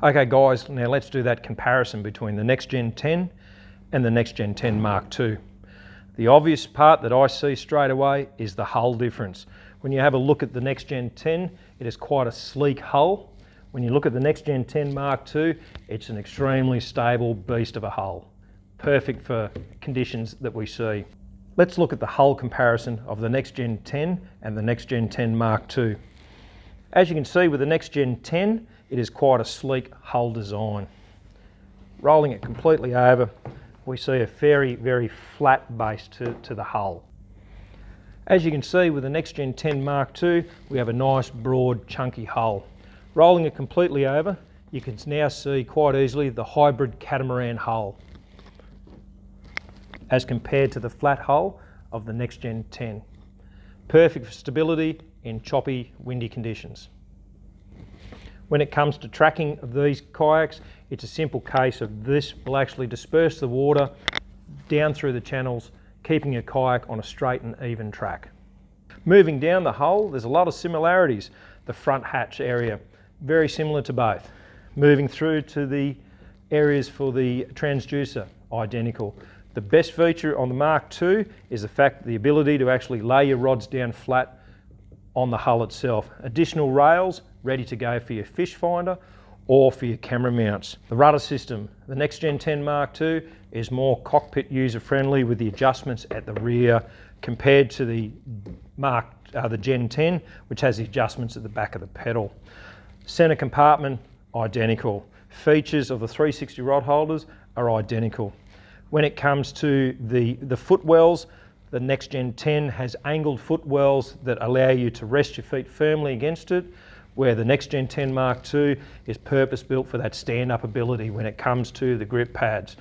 Okay guys, now let's do that comparison between the Nextgen 10 and the Nextgen 10 Mark II. The obvious part that I see straight away is the hull difference. When you have a look at the Nextgen 10, it is quite a sleek hull. When you look at the Nextgen 10 Mark II, it's an extremely stable beast of a hull. Perfect for conditions that we see. Let's look at the hull comparison of the Nextgen 10 and the Nextgen 10 Mark II. As you can see with the Nextgen 10, it is quite a sleek hull design. Rolling it completely over, we see a very flat base to the hull. As you can see with the Nextgen 10 Mark II, we have a nice broad chunky hull. Rolling it completely over, you can now see quite easily the hybrid catamaran hull as compared to the flat hull of the Nextgen 10. Perfect for stability in choppy, windy conditions. When it comes to tracking of these kayaks, it's a simple case of this will actually disperse the water down through the channels, keeping your kayak on a straight and even track. Moving down the hull, there's a lot of similarities. The front hatch area, very similar to both. Moving through to the areas for the transducer, identical. The best feature on the Mark II is the fact the ability to actually lay your rods down flat on the hull itself. Additional rails ready to go for your fish finder or for your camera mounts. The rudder system, the Nextgen 10 Mark II is more cockpit user friendly with the adjustments at the rear compared to the Gen 10, which has the adjustments at the back of the pedal. Center compartment, identical. Features of the 360 rod holders are identical. When it comes to the footwells, the Nextgen 10 has angled footwells that allow you to rest your feet firmly against it, where the Nextgen 10 Mark II is purpose-built for that stand-up ability when it comes to the grip pads.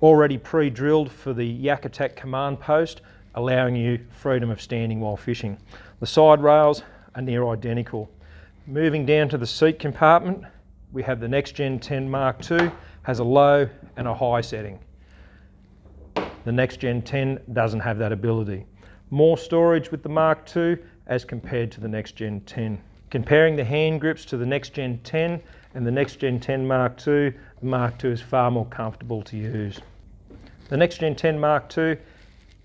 Already pre-drilled for the Yak Attack command post, allowing you freedom of standing while fishing. The side rails are near identical. Moving down to the seat compartment, we have the Nextgen 10 Mark II, has a low and a high setting. The Nextgen 10 doesn't have that ability. More storage with the Mark II as compared to the Nextgen 10. Comparing the hand grips to the Nextgen 10 and the Nextgen 10 Mark II, the Mark II is far more comfortable to use. The Nextgen 10 Mark II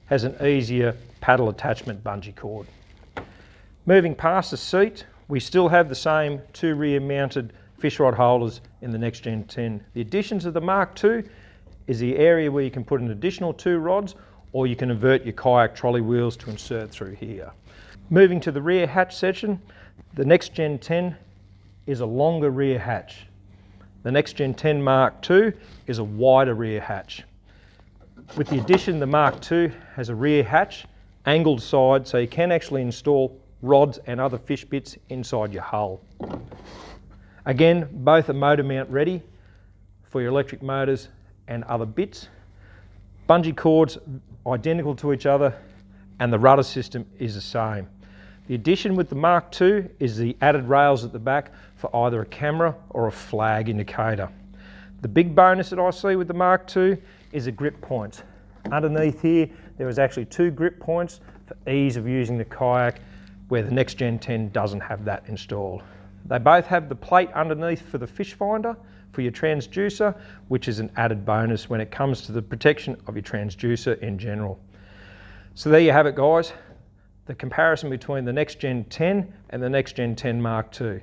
has an easier paddle attachment bungee cord. Moving past the seat, we still have the same two rear mounted fish rod holders in the Nextgen 10. The additions of the Mark II is the area where you can put an additional 2 rods, or you can invert your kayak trolley wheels to insert through here. Moving to the rear hatch section, the Nextgen 10 is a longer rear hatch. The Nextgen 10 Mark II is a wider rear hatch. With the addition, the Mark II has a rear hatch, angled side, so you can actually install rods and other fish bits inside your hull. Again, both are motor mount ready for your electric motors and other bits. Bungee cords identical to each other, and the rudder system is the same. The addition with the Mark II is the added rails at the back for either a camera or a flag indicator. The big bonus that I see with the Mark II is the grip points. Underneath here, there is actually 2 grip points for ease of using the kayak, where the Nextgen 10 doesn't have that installed. They both have the plate underneath for the fish finder for your transducer, which is an added bonus when it comes to the protection of your transducer in general. So there you have it guys, the comparison between the Nextgen 10 and the Nextgen 10 Mark II.